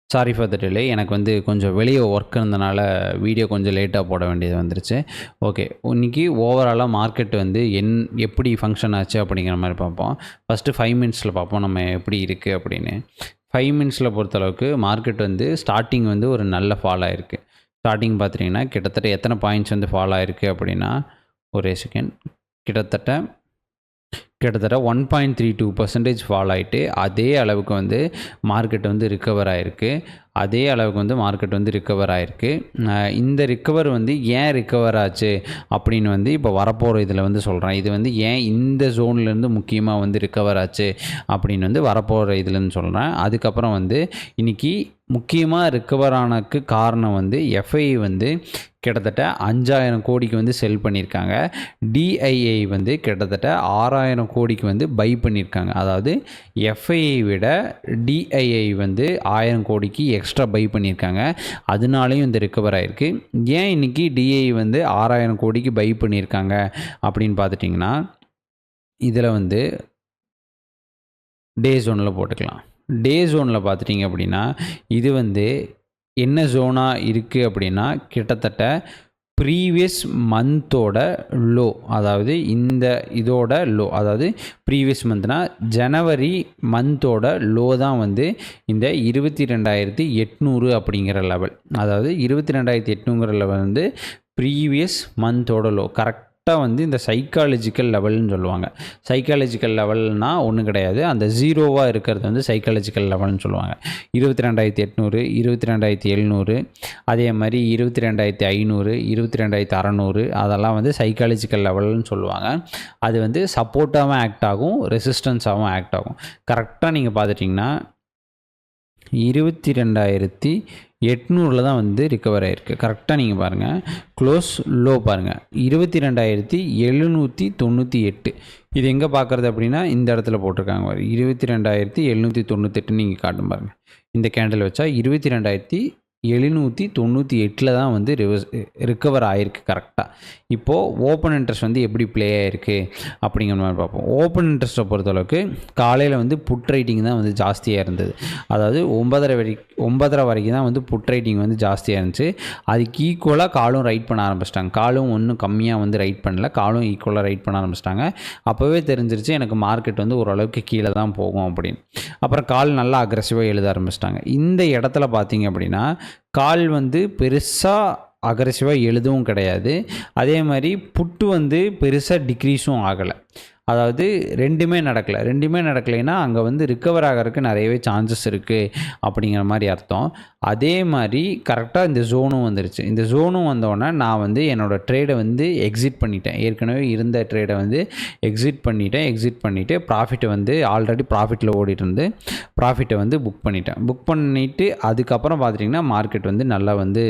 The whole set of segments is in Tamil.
Sorry for the delay. எனக்கு வந்து கொஞ்சம் வெளியே ஒர்க் இருந்தனால வீடியோ கொஞ்சம் லேட்டாக போட வேண்டியது வந்துருச்சு. ஓகே. இன்னைக்கு ஓவராலாக மார்க்கெட் வந்து எப்படி ஃபங்க்ஷன் ஆச்சு அப்படிங்கிற மாதிரி பார்ப்போம். ஃபஸ்ட்டு 5 மினிட்ஸில் பார்ப்போம் நம்ம எப்படி இருக்குது அப்படின்னு. 5 மினிட்ஸில் பொறுத்தளவுக்கு மார்க்கெட் வந்து ஸ்டார்டிங் வந்து ஒரு நல்ல ஃபால் ஆகிருக்கு. ஸ்டார்டிங் பார்த்துட்டிங்கன்னா கிட்டத்தட்ட எத்தனை பாயிண்ட்ஸ் வந்து ஃபால் ஆகிருக்கு அப்படின்னா, ஒரே செகண்ட், கிட்டத்தட்ட 1.32% ஃபால் ஆகிட்டு அதே அளவுக்கு வந்து மார்க்கெட் வந்து ரிக்கவர் ஆகிருக்கு. இந்த ரிக்கவர் வந்து ஏன் ரிக்கவர் ஆச்சு அப்படின்னு வந்து இப்போ வரப்போகிற இதில் வந்து சொல்கிறேன். இது வந்து ஏன் இந்த ஜோன்லேருந்து முக்கியமாக வந்து ரிக்கவர் ஆச்சு அப்படின்னு வந்து வரப்போகிற இதுலன்னு சொல்கிறேன். அதுக்கப்புறம் வந்து இன்றைக்கி முக்கியமாக ரிக்கவர் ஆனதுக்கு காரணம் வந்து எஃப்ஐ வந்து கிட்டத்தட்ட 5,000 கோடிக்கு வந்து செல் பண்ணியிருக்காங்க. டிஐஐ வந்து கிட்டத்தட்ட 6,000 கோடிக்கு வந்து பை பண்ணியிருக்காங்க. அதாவது எஃப்ஐயை விட டிஐஐ வந்து 1000 கோடிக்கு எக்ஸ்ட்ரா பை பண்ணியிருக்காங்க. அதனாலேயும் இந்த ரிக்கவர் ஆகிருக்கு. ஏன் இன்றைக்கி டிஐ வந்து 6,000 கோடிக்கு பை பண்ணியிருக்காங்க அப்படின்னு பார்த்துட்டிங்கன்னா, இதில் வந்து டே ஜோனில் போட்டுக்கலாம். டே ஜோனில் பார்த்துட்டிங்க அப்படின்னா, இது வந்து என்ன ஜோனாக இருக்குது அப்படின்னா, கிட்டத்தட்ட ப்ரீவியஸ் மந்தோட லோ, அதாவது இந்த இதோட லோ, அதாவது ப்ரீவியஸ் மந்த்னா ஜனவரி மந்தோட லோ தான் வந்து இந்த 22,800 அப்படிங்கிற லெவல். அதாவது 22,800 லெவல் வந்து ப்ரீவியஸ் மந்தோட லோ. கரெக்டாக வந்து இந்த சைக்காலஜிக்கல் லெவல்னு சொல்லுவாங்க. சைக்காலஜிக்கல் லெவல்னால் ஒன்றும் கிடையாது, அந்த ஜீரோவாக இருக்கிறது வந்து சைக்காலஜிக்கல் லெவல்னு சொல்லுவாங்க. 22,800, 22,700, அதே மாதிரி 22,500, 22,600 அதெல்லாம் வந்து சைக்காலஜிக்கல் லெவல்னு சொல்லுவாங்க. அது வந்து சப்போர்ட்டாகவும் ஆக்ட் ஆகும், ரெசிஸ்டன்ஸாகவும் ஆக்ட் ஆகும். கரெக்டாக நீங்கள் பார்த்துட்டிங்கன்னா 22,800 தான் வந்து ரிக்கவர் ஆகிருக்கு. கரெக்டாக நீங்கள் பாருங்கள், க்ளோஸ் லோ பாருங்கள் 22,798. இது எங்கே பார்க்குறது அப்படின்னா இந்த இடத்துல போட்டிருக்காங்க பாருங்கள், 22,798 நீங்கள் காட்டும் பாருங்கள். இந்த கேண்டில் வச்சா 22,798 தான் வந்து ரிக்கவர் ஆகிருக்கு கரெக்டாக. இப்போது ஓப்பன் இன்ட்ரெஸ்ட் வந்து எப்படி ப்ளே ஆகிருக்கு அப்படிங்கிற மாதிரி பார்ப்போம். ஓப்பன் இன்ட்ரெஸ்ட்டை பொறுத்தளவுக்கு காலையில் வந்து புட் ரைட்டிங் தான் வந்து ஜாஸ்தியாக இருந்தது. அதாவது 9:30 வரைக்கும் தான் வந்து புட் ரைட்டிங் வந்து ஜாஸ்தியாக இருந்துச்சு. அதுக்கு ஈக்குவலாக காலும் ரைட் பண்ண ஆரம்பிச்சிட்டாங்க. காலும் ஒன்றும் கம்மியாக வந்து ரைட் பண்ணல, காலும் ஈக்குவலாக ரைட் பண்ண ஆரம்பிச்சிட்டாங்க. அப்போவே தெரிஞ்சிருச்சு எனக்கு மார்க்கெட் வந்து ஓரளவுக்கு கீழே தான் போகும் அப்படின்னு. அப்புறம் கால் நல்லா அக்ரெசிவாக எழுத ஆரம்பிச்சிட்டாங்க. இந்த இடத்துல பார்த்தீங்க அப்படின்னா கால் வந்து பெருசாக அக்ரெசிவாக எழுதவும் கிடையாது, அதே மாதிரி புட்டு வந்து பெருசாக டிக்ரீஸும் ஆகலை. அதாவது ரெண்டுமே நடக்கலைன்னா அங்கே வந்து ரிக்கவர் ஆகிறதுக்கு நிறையவே சான்சஸ் இருக்குது அப்படிங்கிற மாதிரி அர்த்தம். அதே மாதிரி கரெக்டாக இந்த ஜோனும் வந்துருச்சு. இந்த ஜோனும் வந்தோடனே நான் வந்து என்னோடய ட்ரேடை வந்து எக்ஸிட் பண்ணிட்டேன். ஏற்கனவே இருந்த ட்ரேடை வந்து எக்ஸிட் பண்ணிவிட்டு ப்ராஃபிட்டை வந்து ஆல்ரெடி ப்ராஃபிட்டில் ஓடிட்டு இருந்து ப்ராஃபிட்டை வந்து புக் பண்ணிவிட்டு அதுக்கப்புறம் பார்த்துட்டிங்கன்னா மார்க்கெட் வந்து நல்லா வந்து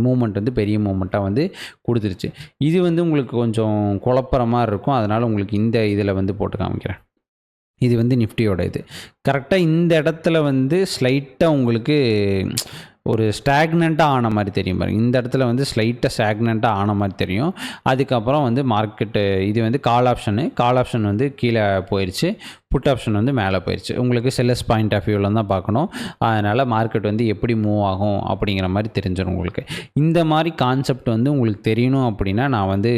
மூமெண்ட் வந்து பெரிய மூமெண்ட்டாக வந்து கொடுத்துருச்சு. இது வந்து உங்களுக்கு கொஞ்சம் குழப்பற மாதிரி இருக்கும், அதனால் உங்களுக்கு இந்த இதில் வந்து போட்டு காமிக்கிறேன். இது வந்து நிஃப்டியோட இது. கரெக்டாக இந்த இடத்துல வந்து ஸ்லைட்டாக உங்களுக்கு ஒரு ஸ்டாக்னண்ட்டாக ஆன மாதிரி தெரியும் பாருங்கள். இந்த இடத்துல வந்து ஸ்லைட்டாக ஸ்டாக்னண்ட்டாக ஆன மாதிரி தெரியும். அதுக்கப்புறம் வந்து மார்க்கெட்டு இது வந்து கால் ஆப்ஷன் வந்து கீழே போயிடுச்சு, புட் ஆப்ஷன் வந்து மேலே போயிடுச்சு. உங்களுக்கு செல்லர்ஸ் பாயிண்ட் ஆஃப் வியூவில் தான் பார்க்கணும். அதனால் மார்க்கெட் வந்து எப்படி மூவ் ஆகும் அப்படிங்கிற மாதிரி தெரிஞ்சிடும் உங்களுக்கு. இந்த மாதிரி கான்செப்ட் வந்து உங்களுக்கு தெரியணும் அப்படின்னா நான் வந்து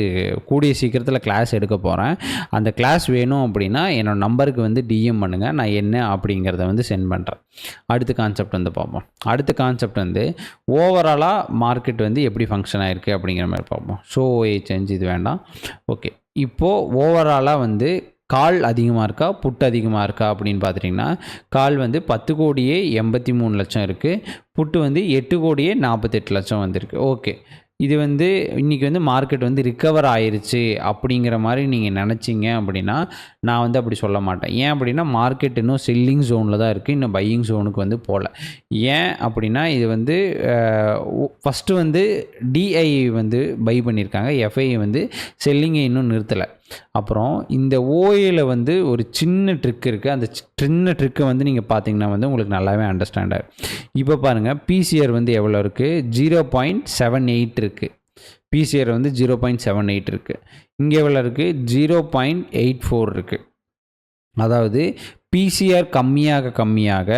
கூடிய சீக்கிரத்தில் கிளாஸ் எடுக்க போகிறேன். அந்த கிளாஸ் வேணும் அப்படின்னா என்னோடய நம்பருக்கு வந்து டிஎம் பண்ணுங்கள், நான் என்ன அப்படிங்கிறத வந்து சென்ட் பண்ணுறேன். அடுத்த கான்செப்ட் வந்து பார்ப்போம். அடுத்த கான்செப்ட் வந்து ஓவராலாக மார்க்கெட் வந்து எப்படி ஃபங்க்ஷன் ஆகிருக்கு அப்படிங்கிற மாதிரி பார்ப்போம். ஸோ சேஞ்ச் இது வேண்டாம். ஓகே, இப்போது ஓவராலாக வந்து கால் அதிகமாக இருக்கா புட் அதிகமாக இருக்கா அப்படின்னு பார்த்துட்டிங்கன்னா கால் வந்து 10,83,00,000 இருக்குது, புட்டு வந்து 8,48,00,000 வந்திருக்கு. ஓகே, இது வந்து இன்றைக்கி வந்து மார்க்கெட் வந்து ரிக்கவர் ஆயிடுச்சு அப்படிங்கிற மாதிரி நீங்கள் நினச்சிங்க அப்படின்னா நான் வந்து அப்படி சொல்ல மாட்டேன். ஏன் அப்படின்னா மார்க்கெட் இன்னும் செல்லிங் ஜோனில் தான் இருக்குது, இன்னும் பையிங் ஜோனுக்கு வந்து போகல. ஏன் அப்படின்னா இது வந்து ஃபஸ்ட்டு வந்து டிஐ வந்து பை பண்ணியிருக்காங்க, எஃப்ஐ வந்து செல்லிங்கை இன்னும் நிறுத்தலை. அப்புறம் இந்த ஓஏல வந்து ஒரு சின்ன ட்ரிக் இருக்குது. அந்த சின்ன ட்ரிக்கை வந்து நீங்கள் பார்த்தீங்கன்னா வந்து உங்களுக்கு நல்லாவே அண்டர்ஸ்டாண்ட் ஆகும். இப்போ பாருங்கள், பிசிஆர் வந்து எவ்வளோ இருக்குது, 0.78 இருக்குது. பிசிஆர் வந்து 0.78 இருக்குது. இங்கே எவ்வளோ இருக்குது, 0.84 இருக்குது. அதாவது பிசிஆர் கம்மியாக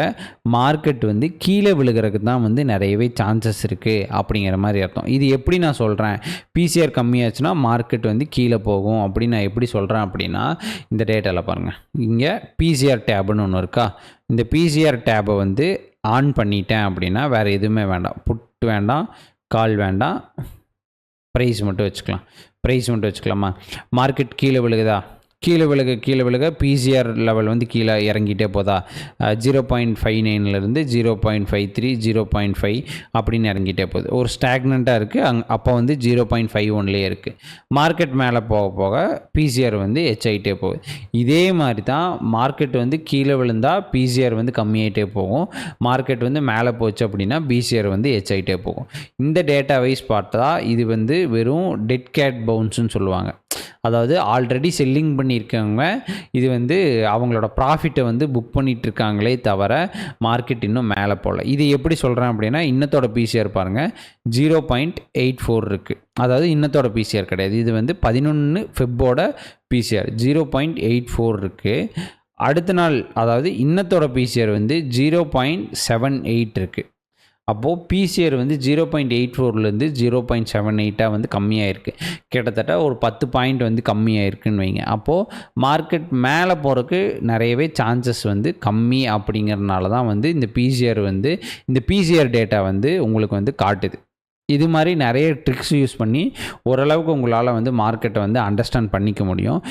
மார்க்கெட் வந்து கீழே விழுகிறதுக்கு தான் வந்து நிறையவே சான்சஸ் இருக்குது அப்படிங்கிற மாதிரி அர்த்தம். இது எப்படி நான் சொல்கிறேன், பிசிஆர் கம்மியாச்சுன்னா மார்க்கெட் வந்து கீழே போகும் அப்படின்னு நான் எப்படி சொல்கிறேன் அப்படின்னா, இந்த டேட்டாவில் பாருங்கள், இங்கே பிசிஆர் டேப்னு ஒன்று இருக்கா. இந்த பிசிஆர் டேபை வந்து ஆன் பண்ணிட்டேன் அப்படின்னா வேறு எதுவுமே வேண்டாம், புட் வேண்டாம், கால் வேண்டாம், ப்ரைஸ் மட்டும் வச்சுக்கலாமா. மார்க்கெட் கீழே விழுகுதா, கீழே விழுக பிசிஆர் லெவல் வந்து கீழே இறங்கிட்டே போதா, 0.59லேருந்து 0.53 0.5 அப்படின்னு இறங்கிட்டே போகுது. ஒரு ஸ்டாக்னண்ட்டாக இருக்குது. அப்போ வந்து 0.51லேயே இருக்குது. மார்க்கெட் மேலே போக பிசிஆர் வந்து ஆகிட்டே போகுது. இதே மாதிரி தான் மார்க்கெட் வந்து கீழே விழுந்தால் பிசிஆர் வந்து கம்மியாகிட்டே போகும். மார்க்கெட் வந்து மேலே போச்சு அப்படின்னா பிசிஆர் வந்து ஆகிட்டே போகும். இந்த டேட்டா வைஸ் பார்த்தா இது வந்து வெறும் டெட் கேட் பவுன்ஸ்னு சொல்லுவாங்க. அதாவது ஆல்ரெடி செல்லிங் பண்ணியிருக்கவங்க இது வந்து அவங்களோட ப்ராஃபிட்டை வந்து புக் பண்ணிகிட்ருக்காங்களே தவிர மார்க்கெட் இன்னும் மேலே போகல. இது எப்படி சொல்கிறேன் அப்படின்னா, இன்னத்தோட பிசிஆர் பாருங்கள் 0.84 இருக்குது. அதாவது இன்னத்தோட பிசிஆர் கிடையாது, இது வந்து 11 ஃபெப்போட பிசிஆர் 0.84 இருக்குது. அடுத்த நாள் அதாவது இன்னத்தோட பிசிஆர் வந்து 0.78 இருக்குது. அப்போது பிசிஆர் வந்து 0.84லேருந்து 0.78 வந்து கம்மியாக இருக்குது. கிட்டத்தட்ட ஒரு 10 பாயிண்ட் வந்து கம்மியாக இருக்குதுன்னு வைங்க. அப்போது மார்க்கெட் மேலே போகிறதுக்கு நிறையவே சான்சஸ் வந்து கம்மி. அப்படிங்கிறதுனால தான் வந்து இந்த பிசிஆர் டேட்டா வந்து உங்களுக்கு வந்து காட்டுது. இது மாதிரி நிறைய ட்ரிக்ஸ் யூஸ் பண்ணி ஓரளவுக்கு உங்களால் வந்து மார்க்கெட்டை வந்து அண்டர்ஸ்டாண்ட் பண்ணிக்க முடியும்.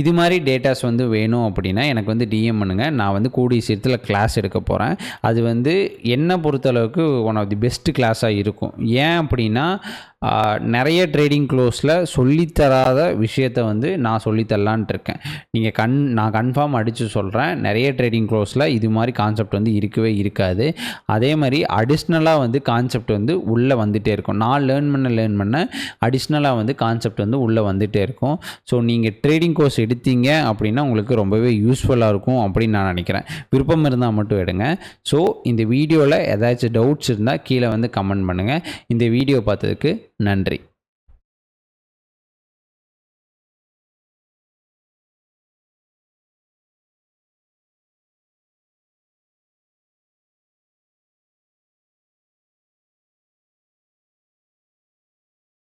இது மாதிரி டேட்டாஸ் வந்து வேணும் அப்படின்னா எனக்கு வந்து டிஎம் பண்ணுங்கள். நான் வந்து கூடிய சீக்கிரத்தில் கிளாஸ் எடுக்க போகிறேன். அது வந்து என்னை பொறுத்தளவுக்கு ஒன் ஆஃப் தி பெஸ்ட் கிளாஸாக இருக்கும். ஏன் அப்படின்னா, நிறைய ட்ரேடிங் க்ளோஸில் சொல்லித்தராத விஷயத்தை வந்து நான் சொல்லித்தரலான்ட்டு இருக்கேன். நான் கன்ஃபார்ம் அடித்து சொல்கிறேன், நிறைய ட்ரேடிங் க்ளோஸில் இது மாதிரி கான்செப்ட் வந்து இருக்கவே இருக்காது. அதே மாதிரி அடிஷ்னலாக வந்து கான்செப்ட் வந்து உள்ளே வந்துகிட்டே இருக்கும். நான் லேர்ன் பண்ண அடிஷ்னலாக வந்து கான்செப்ட் வந்து உள்ளே வந்துகிட்டே இருக்கும். ஸோ நீங்கள் ட்ரேடிங் கோர்ஸ் எடுத்தீங்க அப்படின்னா உங்களுக்கு ரொம்பவே யூஸ்ஃபுல்லாக இருக்கும் அப்படின்னு நான் நினைக்கிறேன். விருப்பம் இருந்தால் மட்டும் எடுங்க. ஸோ இந்த வீடியோவில் ஏதாச்சும் டவுட்ஸ் இருந்தால் கீழே வந்து கமெண்ட் பண்ணுங்கள். இந்த வீடியோ பார்த்ததுக்கு நன்றி.